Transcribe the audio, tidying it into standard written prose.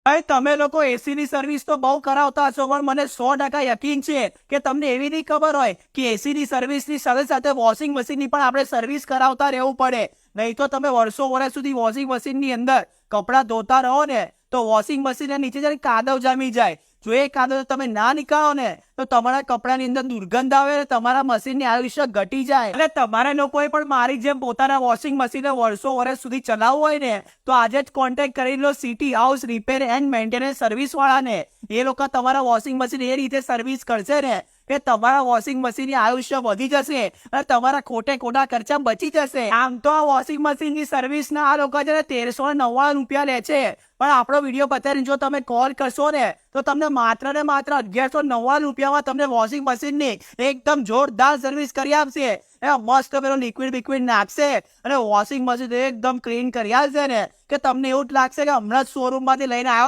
ભાઈ તમે લોકો એસી ની સર્વિસ તો બહુ કરાવતા હશો, પણ મને 100% યકીન છે કે તમને એવી નહીં ખબર હોય કે એસી ની સર્વિસ ની સાથે સાથે વોશિંગ મશીન ની પણ આપણે સર્વિસ કરાવતા રહેવું પડે. નહીં તો તમે વર્ષ સુધી વોશિંગ મશીન ની અંદર કપડાં ધોતા રહો ને તો વોશિંગ મશીન નીચે જઈને કાદવ જામી જાય. જો એ કાદવ તમે ના નીકાળો ને તો તમારા કપડાની અંદર દુર્ગંધ આવે ને તમારા મશીનની આયુષ્ય ઘટી જાય. એટલે તમારા લોકોએ પણ મારી જેમ પોતાના વોશિંગ મશીન વર્ષ સુધી ચલાવવું હોય ને તો આજે જ કોન્ટેક્ટ કરી લો city house repair and maintenance service વાળાને. એ લોકો તમારા વોશિંગ મશીન એ રીતે સર્વિસ કરશે ને કે તમારા વોશિંગ મશીનની આયુષ્ય વધી જશે અને તમારા ખોટા ખર્ચા બચી જશે. આમ તો આ વોશિંગ મશીનની સર્વિસના આ લોકો છે ને 1399 લે છે, પણ આપણો વિડીયો બતાવીને જો તમે કોલ કરશો ને તો તમને માત્ર ને માત્ર 1199 તમને વોશિંગ મશીનની એકદમ જોરદાર સર્વિસ કરી આપશે. મસ્ત પેલો લિક્વિડ નાખશે અને વોશિંગ મશીન એકદમ ક્લીન કરી આપશે ને કે તમને એવું જ લાગશે કે હમણાં જ શોરૂમ માંથી લઈને આવ્યો